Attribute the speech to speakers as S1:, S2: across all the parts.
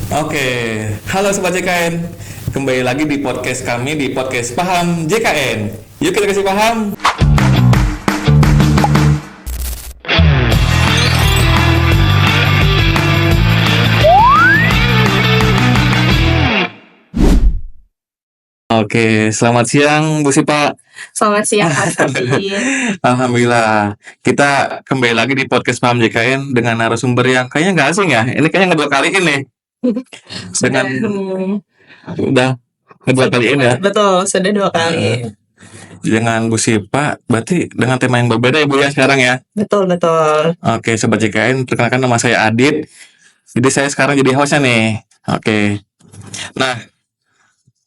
S1: Oke, halo Sobat JKN. Kembali lagi di podcast kami, di podcast Paham JKN. Yuk kita kasih paham. Oke, selamat siang Bu Sipa.
S2: Selamat siang Mas Adi.
S1: Alhamdulillah, kita kembali lagi di podcast Paham JKN dengan narasumber yang kayaknya nggak asing ya. Ini kayaknya kedua kali ini dengan udah kedua kali ini ya.
S2: Betul, sudah 2 kali.
S1: Dengan Bu Sipa, berarti dengan tema yang berbeda ya Bu ya sekarang ya.
S2: Betul.
S1: Oke, Sobat JKN, perkenalkan nama saya Adit. Jadi saya sekarang jadi hostnya nih. Oke. Nah,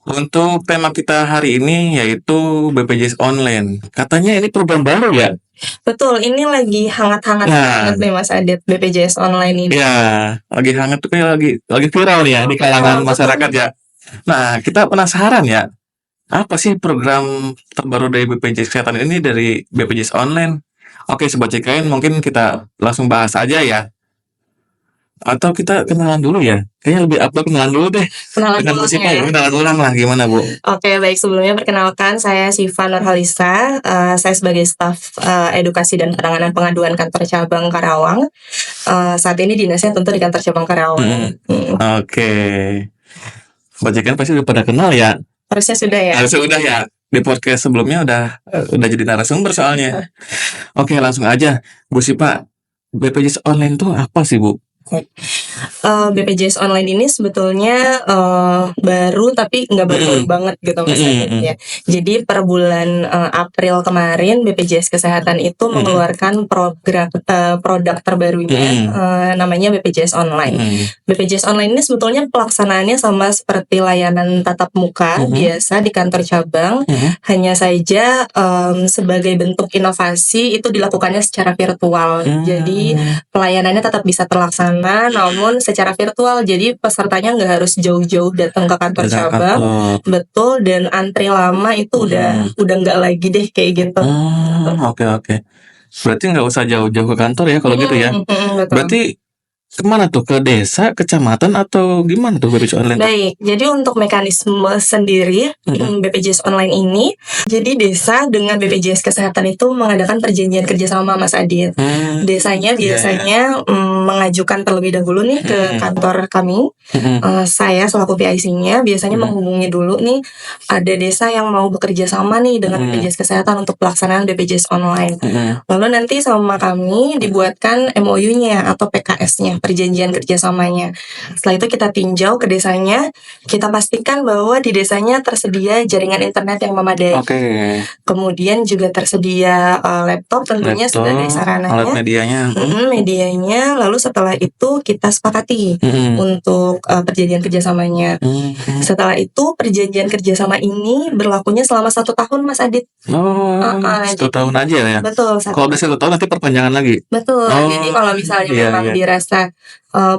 S1: untuk tema kita hari ini yaitu BPJS Online. Katanya ini program baru ya?
S2: Betul, ini lagi hangat-hangat banget nih Mas Adit, BPJS Online ini.
S1: Ya, lagi hangat tuh kayak lagi viral nih ya di kalangan masyarakat ya. Nah, kita penasaran ya. Apa sih program terbaru dari BPJS Kesehatan ini dari BPJS Online? Oke, Sobat JKN, mungkin kita langsung bahas aja ya. Atau kita kenalan dulu ya? Kayaknya lebih upload kenalan dulu deh. Dengan Bu Sipa ya, kenalan ulang lah, gimana Bu?
S2: Oke, baik, sebelumnya perkenalkan saya Siva Nurhalisa. Saya sebagai staf edukasi dan penanganan pengaduan kantor cabang Karawang. Saat ini dinasnya tentu di kantor cabang Karawang.
S1: Oke. Sobat JKN pasti udah pada kenal ya?
S2: Harusnya sudah ya?
S1: Harusnya udah ya. Di podcast sebelumnya udah jadi narasumber soalnya. Oke, langsung aja. Bu Sipa, BPJS Online itu apa sih Bu?
S2: BPJS Online ini sebetulnya baru tapi nggak baru banget gitu Mas Adit ya. Jadi per bulan April kemarin BPJS Kesehatan itu mengeluarkan produk terbarunya namanya BPJS Online. BPJS Online ini sebetulnya pelaksanaannya sama seperti layanan tatap muka biasa di kantor cabang, hanya saja sebagai bentuk inovasi itu dilakukannya secara virtual. Jadi pelayanannya tetap bisa terlaksana namun secara virtual, jadi pesertanya nggak harus jauh-jauh datang ke kantor cabang. Betul, dan antri lama itu udah nggak lagi deh kayak gitu.
S1: Oke. Berarti nggak usah jauh-jauh ke kantor ya kalau gitu ya.
S2: Betul.
S1: Berarti kemana tuh? Ke desa, kecamatan, atau gimana tuh BPJS Online?
S2: Baik, jadi untuk mekanisme sendiri BPJS Online ini, jadi desa dengan BPJS Kesehatan itu mengadakan perjanjian kerjasama Mas Adit. Desanya biasanya mengajukan terlebih dahulu nih ke kantor kami. Saya selaku PIC-nya biasanya menghubungi dulu nih, ada desa yang mau bekerja sama nih dengan BPJS Kesehatan untuk pelaksanaan BPJS Online. Lalu nanti sama kami dibuatkan MOU-nya atau PKS-nya, perjanjian kerjasamanya. Setelah itu kita tinjau ke desanya, kita pastikan bahwa di desanya tersedia jaringan internet yang memadai. Kemudian juga tersedia laptop tentunya sebagai sarananya.
S1: Alat
S2: medianya. Lalu setelah itu kita sepakati untuk perjanjian kerjasamanya. Setelah itu perjanjian kerjasama ini berlakunya selama 1 tahun Mas Adit.
S1: 1 tahun aja ya?
S2: Betul.
S1: Kalau udah 1 tahun nanti perpanjangan lagi?
S2: Betul. Jadi kalau misalnya memang dirasa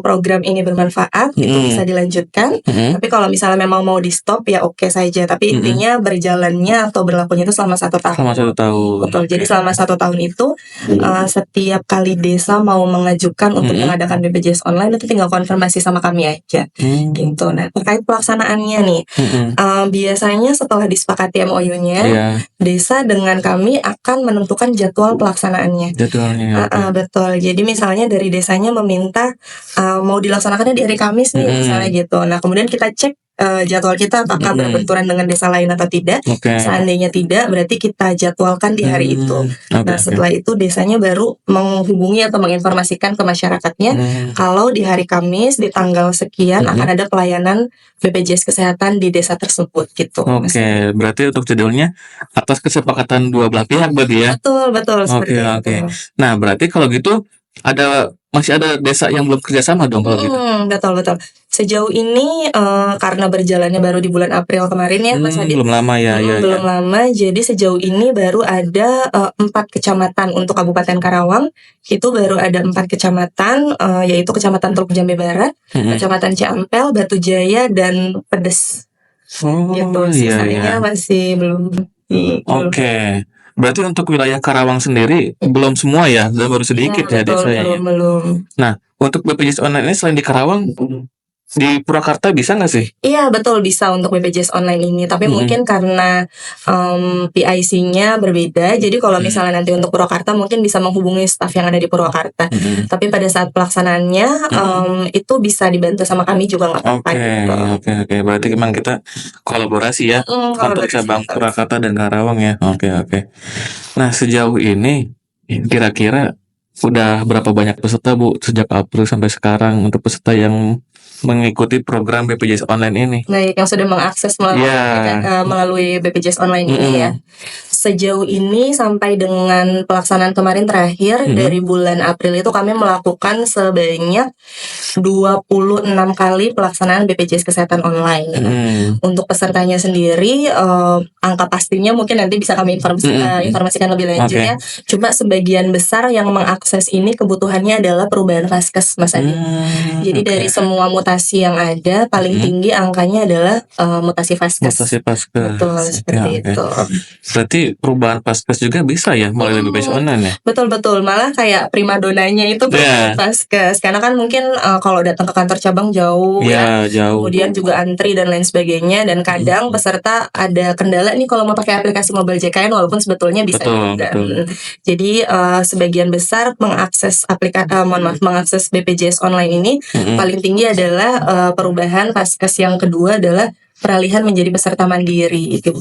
S2: program ini bermanfaat, itu bisa dilanjutkan. Tapi kalau misalnya memang mau di stop ya oke saja. Tapi intinya berjalannya atau berlakunya itu selama 1 tahun.
S1: Selama 1 tahun.
S2: Betul. Jadi selama 1 tahun itu setiap kali desa mau mengajukan untuk mengadakan BPJS Online itu tinggal konfirmasi sama kami aja. Gitu. Nah, terkait pelaksanaannya nih, biasanya setelah disepakati MOU-nya, desa dengan kami akan menentukan jadwal pelaksanaannya. Betul. Jadi misalnya dari desanya meminta mau dilaksanakannya di hari Kamis nih misalnya gitu. Nah kemudian kita cek jadwal kita apakah berbenturan dengan desa lain atau tidak. Seandainya tidak, berarti kita jadwalkan di hari itu. Nah setelah itu desanya baru menghubungi atau menginformasikan ke masyarakatnya kalau di hari Kamis di tanggal sekian akan ada pelayanan BPJS Kesehatan di desa tersebut gitu.
S1: Berarti untuk jadwalnya atas kesepakatan dua belah pihak berarti ya?
S2: Betul.
S1: Oke. Nah berarti kalau gitu masih ada desa yang belum kerjasama dong kalau gitu?
S2: Betul. Sejauh ini karena berjalannya baru di bulan April kemarin ya Mas Adit.
S1: Belum lama ya.
S2: Belum lama, jadi sejauh ini baru ada 4 kecamatan untuk Kabupaten Karawang. Itu baru ada 4 kecamatan, yaitu Kecamatan Teluk Jambe Barat, Kecamatan Ciampel, Batu Jaya, dan Pedes. Gitu, sisanya masih belum.
S1: Oke. Berarti untuk wilayah Karawang sendiri belum semua ya, baru sedikit ya desanya.
S2: Belum.
S1: Nah, untuk BPJS Online ini selain di Karawang Di Purwakarta bisa nggak sih?
S2: Iya betul, bisa untuk BPJS online ini. Tapi mungkin karena PIC-nya berbeda, jadi kalau misalnya nanti untuk Purwakarta mungkin bisa menghubungi staf yang ada di Purwakarta. Tapi pada saat pelaksanaannya itu bisa dibantu sama kami juga nggak apa-apa gitu.
S1: Oke. Berarti memang kita kolaborasi ya untuk
S2: Kolaborasi,
S1: cabang
S2: betul.
S1: Purwakarta dan Karawang ya. Oke. Nah, sejauh ini kira-kira udah berapa banyak peserta Bu sejak April sampai sekarang untuk peserta yang mengikuti program BPJS online ini?
S2: Baik, yang sudah mengakses melalui BPJS online ini ya. Sejauh ini sampai dengan pelaksanaan kemarin terakhir dari bulan April itu kami melakukan sebanyak 26 kali pelaksanaan BPJS Kesehatan online. Untuk pesertanya sendiri angka pastinya mungkin nanti bisa kami informasikan lebih lanjut ya. Cuma sebagian besar yang mengakses ini kebutuhannya adalah perubahan vaskes Mas Adi. Jadi dari semua mutasi yang ada paling tinggi angkanya adalah mutasi vaskes. Betul, seperti itu.
S1: Berarti perubahan vaskes juga bisa ya melalui BPJS online ya?
S2: Betul, malah kayak primadonanya itu perubahan vaskes. Karena kan mungkin kalau datang ke kantor cabang jauh ya, kemudian juga antri dan lain sebagainya. Dan kadang peserta ada kendala nih kalau mau pakai aplikasi mobile JKN walaupun sebetulnya bisa juga. Jadi sebagian besar mengakses mengakses BPJS online ini paling tinggi adalah perubahan vaskes. Yang kedua adalah peralihan menjadi peserta mandiri itu.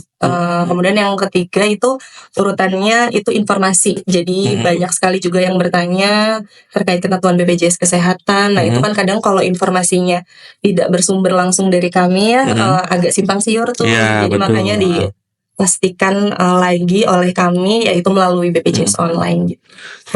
S2: Kemudian yang ketiga itu urutannya itu informasi. Jadi banyak sekali juga yang bertanya terkait ketentuan BPJS Kesehatan. Nah itu kan kadang kalau informasinya tidak bersumber langsung dari kami ya agak simpang siur tuh. Jadi makanya dipastikan lagi oleh kami yaitu melalui BPJS online gitu.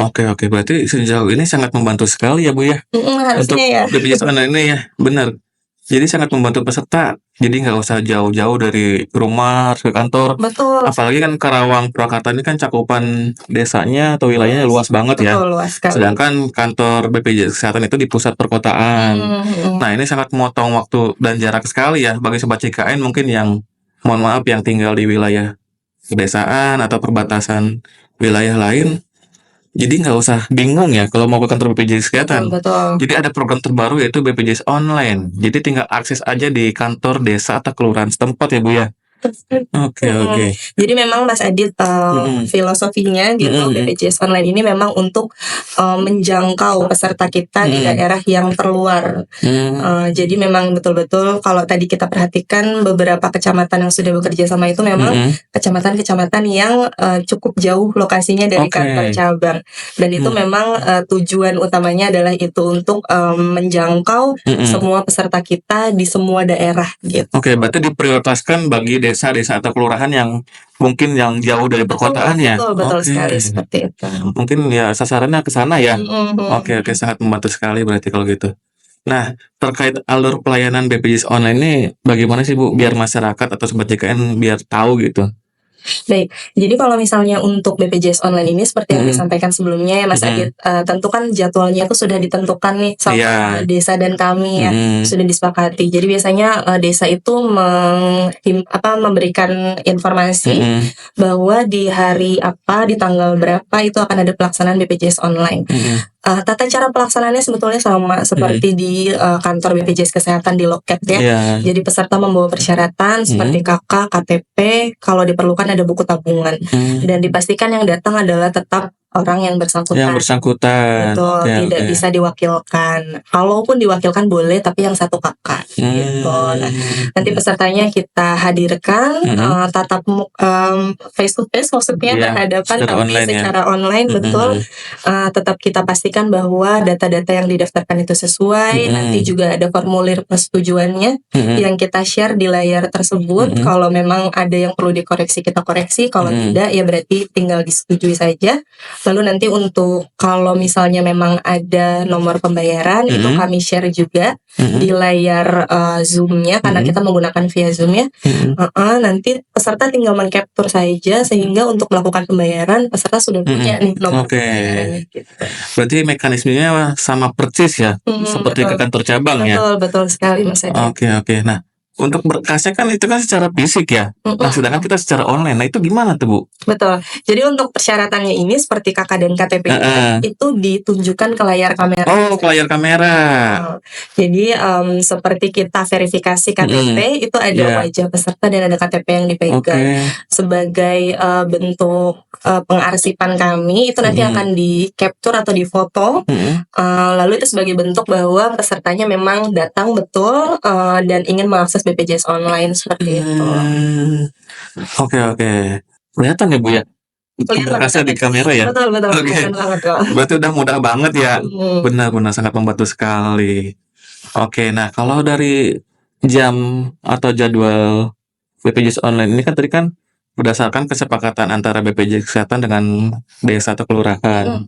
S1: Oke, berarti sejauh ini sangat membantu sekali ya Bu ya.
S2: Harusnya
S1: untuk
S2: ya.
S1: BPJS online ini ya, benar. Jadi sangat membantu peserta. Jadi nggak usah jauh-jauh dari rumah ke kantor.
S2: Betul.
S1: Apalagi kan Karawang Purwakarta ini kan cakupan desanya atau wilayahnya luas banget ya.
S2: Luas sekali.
S1: Sedangkan kantor BPJS Kesehatan itu di pusat perkotaan. Nah ini sangat memotong waktu dan jarak sekali ya bagi sobat JKN mungkin yang mohon maaf yang tinggal di wilayah pedesaan atau perbatasan wilayah lain. Jadi nggak usah bingung ya kalau mau ke kantor BPJS Kesehatan.
S2: Betul.
S1: Jadi ada program terbaru yaitu BPJS Online. Jadi tinggal akses aja di kantor desa atau kelurahan setempat ya Bu ya. Oke.
S2: Jadi memang Mas Adit filosofinya gitu BPJS online ini memang untuk menjangkau peserta kita di daerah yang terluar. Jadi memang betul-betul kalau tadi kita perhatikan beberapa kecamatan yang sudah bekerja sama itu memang kecamatan-kecamatan yang cukup jauh lokasinya dari kantor cabang. Dan itu memang tujuan utamanya adalah itu untuk menjangkau semua peserta kita di semua daerah gitu.
S1: Oke, berarti diprioritaskan bagi desa-desa atau kelurahan yang mungkin yang jauh dari perkotaan ya.
S2: Betul sekali seperti itu.
S1: Mungkin ya sasarannya ke sana ya. Oke, sangat membantu sekali berarti kalau gitu. Nah, terkait alur pelayanan BPJS online ini bagaimana sih Bu biar masyarakat atau sobat JKN biar tahu gitu?
S2: Baik, jadi kalau misalnya untuk BPJS online ini seperti yang disampaikan sebelumnya ya Mas Adit, tentu kan jadwalnya itu sudah ditentukan nih sama desa dan kami ya, sudah disepakati. Jadi biasanya desa itu memberikan informasi bahwa di hari apa, di tanggal berapa itu akan ada pelaksanaan BPJS online. Tata cara pelaksanaannya sebetulnya sama seperti di kantor BPJS Kesehatan di loket ya. Jadi peserta membawa persyaratan seperti KK, KTP, kalau diperlukan ada buku tabungan. Dan dipastikan yang datang adalah tetap orang yang bersangkutan. Betul, tidak bisa diwakilkan. Kalaupun diwakilkan boleh, tapi yang satu kakak. Gitu. Nah, nanti pesertanya kita hadirkan, tatap face to face maksudnya berhadapan tapi secara online betul. Tetap kita pastikan bahwa data-data yang didaftarkan itu sesuai. Nanti juga ada formulir persetujuannya yang kita share di layar tersebut. Kalau memang ada yang perlu dikoreksi kita koreksi. Kalau tidak ya berarti tinggal disetujui saja. Lalu nanti untuk kalau misalnya memang ada nomor pembayaran itu kami share juga di layar Zoom-nya karena kita menggunakan via Zoom ya. Nanti peserta tinggal men-capture saja sehingga untuk melakukan pembayaran peserta sudah punya nih nomor pembayarannya. Gitu.
S1: Berarti mekanismenya sama persis ya, seperti ke kantor cabang ya.
S2: Betul sekali Mas Edi.
S1: Oke. Nah, untuk berkasnya kan itu kan secara fisik ya. Nah, sedangkan kita secara online. Nah, itu gimana tuh, Bu?
S2: Betul. Jadi untuk persyaratannya ini seperti KK dan KTP itu ditunjukkan ke layar kamera.
S1: Oh, ke layar kamera.
S2: Jadi seperti kita verifikasi KTP itu ada wajah peserta dan ada KTP yang dipegang. Sebagai bentuk pengarsipan kami itu nanti akan di capture atau difoto. Lalu itu sebagai bentuk bahwa pesertanya memang datang betul dan ingin mengakses BPJS online seperti itu.
S1: Oke. Kelihatan ya, Bu ya? Berkasnya di kamera ya?
S2: Betul.
S1: Oke. Berarti udah mudah banget ya? Benar sangat membantu sekali. Oke, nah kalau dari jam atau jadwal BPJS online ini kan tadi kan berdasarkan kesepakatan antara BPJS Kesehatan dengan desa atau kelurahan.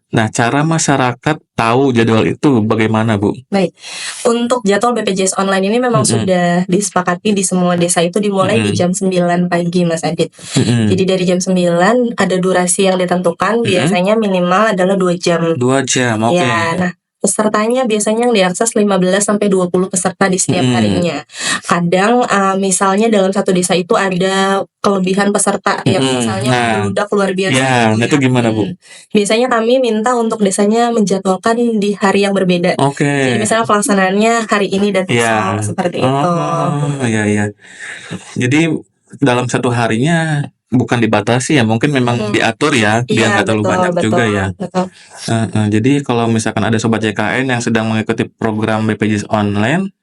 S1: Nah, cara masyarakat tahu jadwal itu bagaimana, Bu?
S2: Baik, untuk jadwal BPJS online ini memang sudah disepakati di semua desa itu dimulai di jam 9 pagi, Mas Adit. Jadi dari jam 9 ada durasi yang ditentukan, biasanya minimal adalah 2 jam.
S1: 2 jam, oke.
S2: Ya, nah pesertanya biasanya yang diakses 15-20 peserta di setiap harinya. Kadang misalnya dalam satu desa itu ada kelebihan peserta yang misalnya membludak luar biasa.
S1: Ya, itu gimana, Bu?
S2: Biasanya kami minta untuk desanya menjadwalkan di hari yang berbeda. Jadi misalnya pelaksanaannya hari ini dan besok seperti itu.
S1: Iya. Jadi dalam satu harinya bukan dibatasi ya, mungkin memang diatur ya, biar nggak terlalu banyak juga ya. Jadi kalau misalkan ada sobat JKN yang sedang mengikuti program BPJS online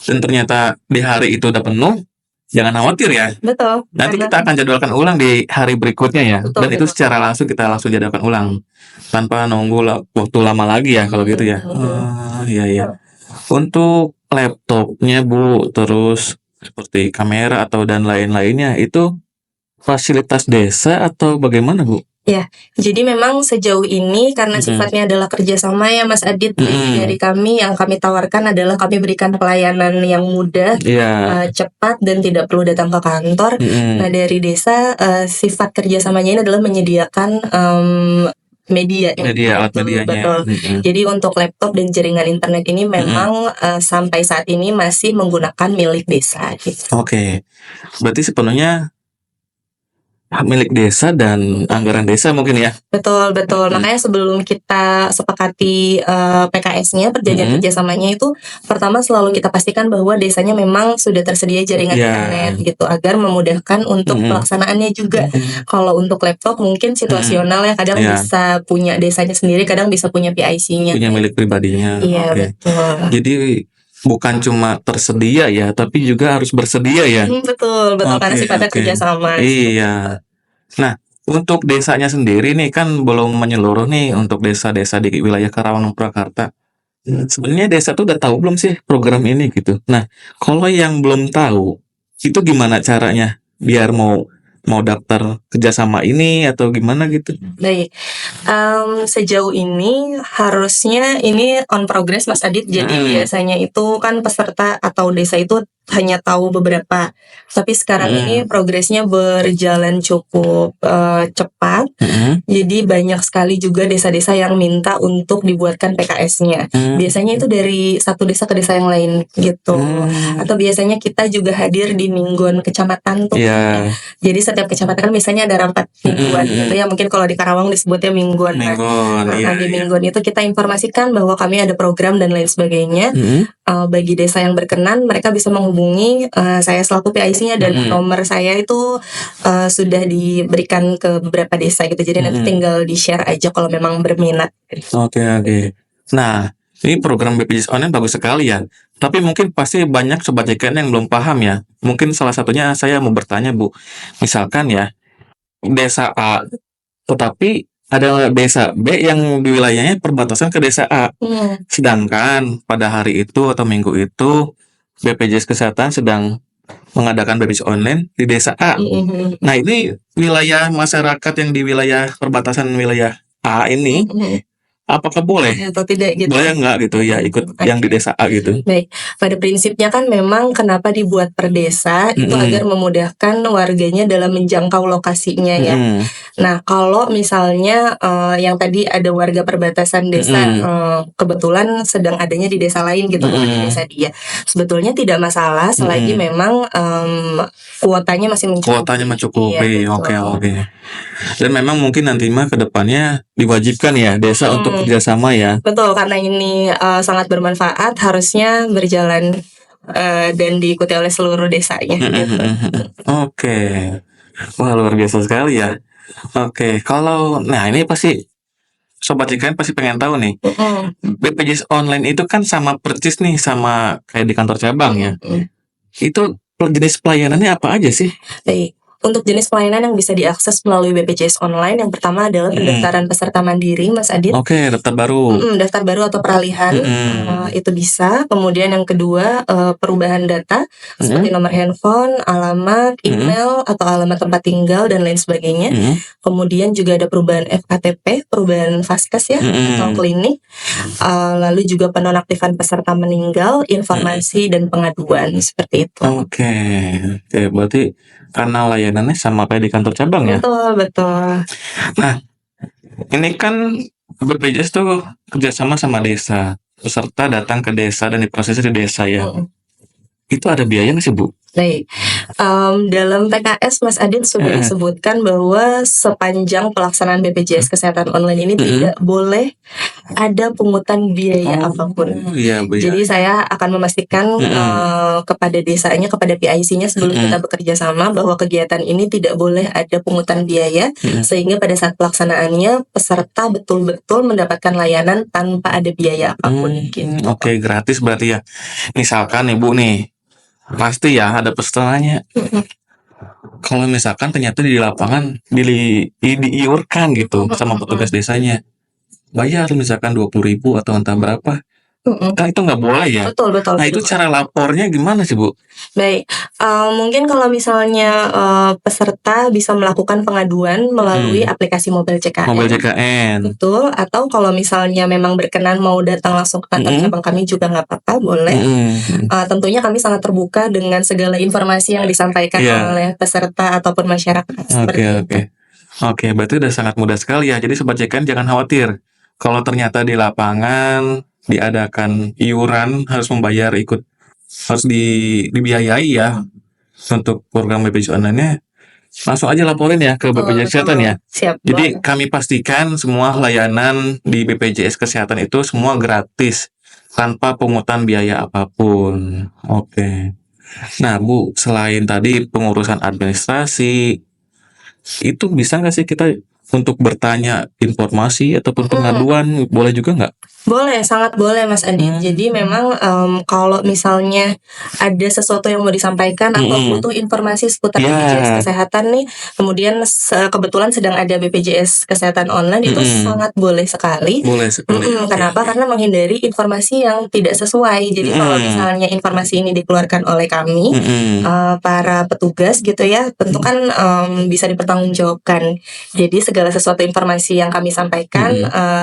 S1: dan ternyata di hari itu udah penuh, jangan khawatir ya.
S2: Betul.
S1: Nanti kita akan jadwalkan ulang di hari berikutnya ya. Dan itu secara langsung kita langsung jadwalkan ulang tanpa nunggu waktu lama lagi ya kalau gitu ya. Iya. Untuk laptopnya, Bu, terus seperti kamera atau dan lain-lainnya itu fasilitas desa atau bagaimana, Bu?
S2: Ya, jadi memang sejauh ini karena sifatnya adalah kerjasama ya Mas Adit, dari kami yang kami tawarkan adalah kami berikan pelayanan yang mudah, cepat dan tidak perlu datang ke kantor. Nah dari desa sifat kerjasamanya ini adalah menyediakan media
S1: alat medianya.
S2: Betul. Jadi untuk laptop dan jaringan internet ini memang sampai saat ini masih menggunakan milik desa. Gitu.
S1: Oke, berarti sepenuhnya milik desa dan anggaran desa mungkin ya.
S2: Betul. Makanya sebelum kita sepakati PKS-nya, perjanjian kerjasamanya itu pertama selalu kita pastikan bahwa desanya memang sudah tersedia jaringan internet gitu agar memudahkan untuk pelaksanaannya juga. Kalau untuk laptop mungkin situasional ya, kadang bisa punya desanya sendiri, kadang bisa punya PIC-nya.
S1: Punya milik pribadinya.
S2: Iya, betul.
S1: Jadi bukan cuma tersedia ya, tapi juga harus bersedia ya.
S2: Betul, karena sifatnya kerjasama.
S1: Iya. Nah, untuk desanya sendiri nih kan belum menyeluruh nih untuk desa-desa di wilayah Karawang Purwakarta. Sebenarnya desa tuh udah tahu belum sih program ini gitu. Nah, kalau yang belum tahu, itu gimana caranya biar mau daftar kerjasama ini atau gimana gitu?
S2: Baik, sejauh ini harusnya ini on progress Mas Adit. Jadi biasanya itu kan peserta atau desa itu hanya tahu beberapa, tapi sekarang ini progresnya berjalan cukup cepat. Jadi banyak sekali juga desa-desa yang minta untuk dibuatkan PKS-nya. Biasanya itu dari satu desa ke desa yang lain gitu. Atau biasanya kita juga hadir di mingguan kecamatan tuh. Jadi setiap kecamatan kan biasanya ada rapat mingguan gitu ya. Mungkin kalau di Karawang disebutnya mingguan. Di mingguan itu kita informasikan bahwa kami ada program dan lain sebagainya. Bagi desa yang berkenan, mereka bisa menghubungi saya selaku PIC-nya dan nomor saya itu sudah diberikan ke beberapa desa gitu. Jadi nanti tinggal di-share aja kalau memang berminat.
S1: Oke. Nah, ini program BPJS online bagus sekali ya. Tapi mungkin pasti banyak sobat JKN yang belum paham ya. Mungkin salah satunya saya mau bertanya, Bu. Misalkan ya, desa A, tetapi ada desa B yang di wilayahnya perbatasan ke desa A. Sedangkan pada hari itu atau minggu itu BPJS Kesehatan sedang mengadakan BPJS online di desa A. Nah, ini wilayah masyarakat yang di wilayah perbatasan wilayah A ini apakah boleh?
S2: atau tidak gitu.
S1: Boleh nggak gitu ya ikut yang di desa A gitu?
S2: Baik, pada prinsipnya kan memang kenapa dibuat per desa itu agar memudahkan warganya dalam menjangkau lokasinya ya. Nah, kalau misalnya yang tadi ada warga perbatasan desa kebetulan sedang adanya di desa lain gitu, bukan di desa dia. Sebetulnya tidak masalah selagi memang kuotanya masih mencukupi.
S1: Kuotanya mencukupi,
S2: Iya, betul.
S1: oke. Dan memang mungkin nanti mah kedepannya diwajibkan ya desa untuk kerjasama ya.
S2: Betul, karena ini sangat bermanfaat, harusnya berjalan dan diikuti oleh seluruh desanya. Gitu.
S1: Oke, wah luar biasa sekali ya. Oke, kalau nah ini pasti Sobat IKN pasti pengen tahu nih. BPJS online itu kan sama persis nih sama kayak di kantor cabang ya. Itu jenis pelayanannya apa aja sih?
S2: Baik. Untuk jenis pelayanan yang bisa diakses melalui BPJS online, yang pertama adalah pendaftaran peserta mandiri, Mas Adit.
S1: Oke, daftar baru.
S2: Daftar baru atau peralihan, itu bisa. Kemudian yang kedua, perubahan data seperti nomor handphone, alamat, email atau alamat tempat tinggal dan lain sebagainya. Kemudian juga ada perubahan FKTP, perubahan Vaskes ya, atau klinik. Lalu juga penonaktifan peserta meninggal, informasi dan pengaduan seperti itu.
S1: Oke, berarti karena layanannya sama kayak di kantor cabang ya?
S2: Betul.
S1: Nah, ini kan BPJS tuh kerjasama sama desa. Peserta datang ke desa dan diprosesnya di desa ya. Itu ada biaya nggak sih, Bu?
S2: Baik, dalam PKS Mas Adit sudah disebutkan bahwa sepanjang pelaksanaan BPJS Kesehatan Online ini tidak boleh ada pungutan biaya apapun.
S1: Iya, Bu.
S2: Jadi saya akan memastikan kepada desanya, kepada PIC-nya sebelum kita bekerja sama bahwa kegiatan ini tidak boleh ada pungutan biaya, sehingga pada saat pelaksanaannya peserta betul-betul mendapatkan layanan tanpa ada biaya apapun. Gitu.
S1: Oke, gratis berarti ya. Misalkan nih Bu nih, pasti ya ada pesertanya. Kalau misalkan ternyata di lapangan diiurkan gitu sama petugas desanya, bayar misalkan 20.000 atau entah berapa, kan itu nggak boleh ya.
S2: Betul.
S1: Nah itu cara lapornya gimana sih Bu?
S2: Baik, mungkin kalau misalnya peserta bisa melakukan pengaduan melalui aplikasi Mobile CKN.
S1: Mobile CKN.
S2: Betul, atau kalau misalnya memang berkenan mau datang langsung ke kantor cabang kami juga nggak apa-apa, boleh. Tentunya kami sangat terbuka dengan segala informasi yang disampaikan oleh peserta ataupun masyarakat.
S1: Oke, berarti udah sangat mudah sekali ya. Jadi Sobat CKN jangan khawatir. Kalau ternyata di lapangan diadakan iuran harus membayar harus dibiayai ya untuk program BPJS online-nya, langsung aja laporin ya ke BPJS Kesehatan ya.
S2: Siap.
S1: Jadi kami pastikan semua layanan di BPJS Kesehatan itu semua gratis tanpa pungutan biaya apapun. Oke. Nah Bu, selain tadi pengurusan administrasi, itu bisa nggak sih kita untuk bertanya informasi ataupun pengaduan, boleh juga nggak?
S2: Boleh, sangat boleh Mas Adit. Jadi memang kalau misalnya ada sesuatu yang mau disampaikan atau butuh informasi seputar BPJS Kesehatan nih, kemudian kebetulan sedang ada BPJS Kesehatan Online, itu sangat boleh sekali. Kenapa? Karena menghindari informasi yang tidak sesuai. Jadi kalau misalnya informasi ini dikeluarkan oleh kami, para petugas gitu ya, tentu kan bisa dipertanggungjawabkan. Jadi segala sesuatu informasi yang kami sampaikan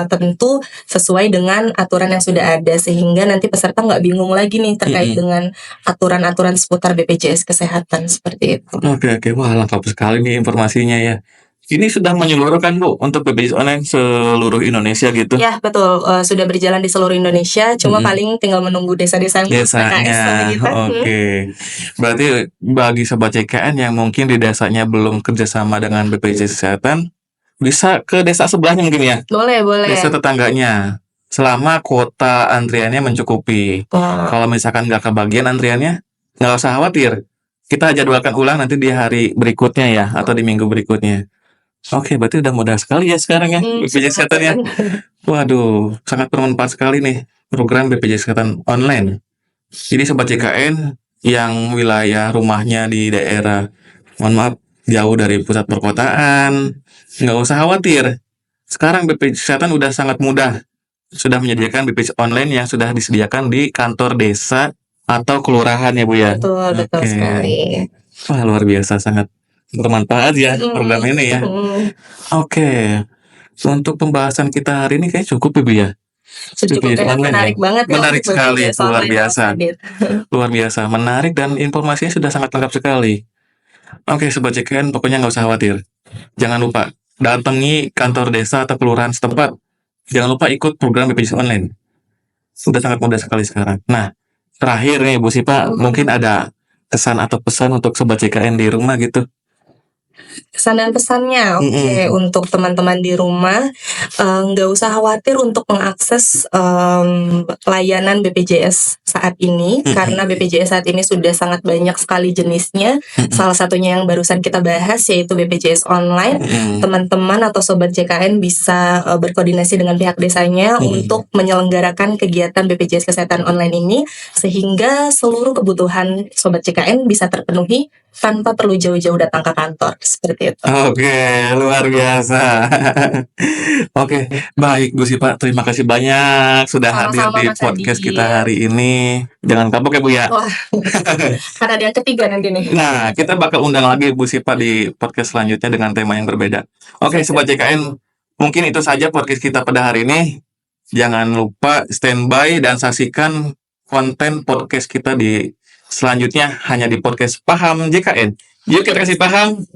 S2: tentu sesuai dengan aturan yang sudah ada, sehingga nanti peserta nggak bingung lagi nih terkait dengan aturan-aturan seputar BPJS Kesehatan seperti itu. Oke,
S1: wah lengkap sekali nih informasinya ya. Ini sudah menyeluruh kan Bu untuk BPJS online seluruh Indonesia gitu?
S2: Ya betul, sudah berjalan di seluruh Indonesia, cuma paling tinggal menunggu desa-desa yang
S1: desanya. Oke. Berarti bagi Sobat CKN yang mungkin di desanya belum kerjasama dengan BPJS Kesehatan, bisa ke desa sebelahnya mungkin ya?
S2: Boleh.
S1: Desa tetangganya. Selama kuota antriannya mencukupi. Kalau misalkan nggak kebagian antriannya, nggak usah khawatir. Kita jadwalkan ulang nanti di hari berikutnya ya, atau di minggu berikutnya. Oke, berarti udah mudah sekali ya sekarang ya BPJS Kesehatan ya. Waduh, sangat bermanfaat sekali nih program BPJS Kesehatan online. Jadi Sobat CKN yang wilayah rumahnya di daerah, mohon maaf, jauh dari pusat perkotaan, nggak usah khawatir. Sekarang BPJS Kesehatan udah sangat mudah. Sudah menyediakan BPJS online yang sudah disediakan di kantor desa atau kelurahan ya Bu ya.
S2: Betul sekali.
S1: Wah luar biasa, sangat bermanfaat ya program ini ya. Oke. Untuk pembahasan kita hari ini kayaknya cukup Ibu ya.
S2: Cukup
S1: BPJS
S2: ya,
S1: online ya.
S2: menarik banget ya
S1: Menarik
S2: untuk
S1: sekali,
S2: BPJS
S1: luar
S2: online,
S1: biasa.
S2: Adit.
S1: Luar biasa, menarik dan informasinya sudah sangat lengkap sekali. Oke, Sobat JKN, pokoknya nggak usah khawatir. Jangan lupa, datangi kantor desa atau kelurahan setempat. Jangan lupa ikut program BPJS online. Sudah sangat mudah sekali sekarang. Nah, terakhir nih Bu Sipa, mungkin ada kesan atau pesan untuk Sobat JKN di rumah gitu.
S2: Kesan dan pesannya, oke, untuk teman-teman di rumah, nggak usah khawatir untuk mengakses layanan BPJS saat ini, karena BPJS saat ini sudah sangat banyak sekali jenisnya. Salah satunya yang barusan kita bahas yaitu BPJS online. Teman-teman atau Sobat JKN bisa berkoordinasi dengan pihak desanya untuk menyelenggarakan kegiatan BPJS Kesehatan online ini, sehingga seluruh kebutuhan Sobat JKN bisa terpenuhi tanpa perlu jauh-jauh datang ke kantor, seperti itu.
S1: Oke, luar biasa. Oke, baik Bu Sipa, terima kasih banyak sudah hadir
S2: Sama-sama,
S1: di
S2: Mas
S1: podcast
S2: Adit.
S1: kita hari ini. Jangan kapok ya Bu ya.
S2: Wah, karena ada yang ketiga nanti nih.
S1: Nah, kita bakal undang lagi Bu Sipa di podcast selanjutnya dengan tema yang berbeda. Oke, Sobat JKN, mungkin itu saja podcast kita pada hari ini. Jangan lupa standby dan saksikan konten podcast kita di selanjutnya hanya di podcast Paham JKN. Yuk kita kasih paham.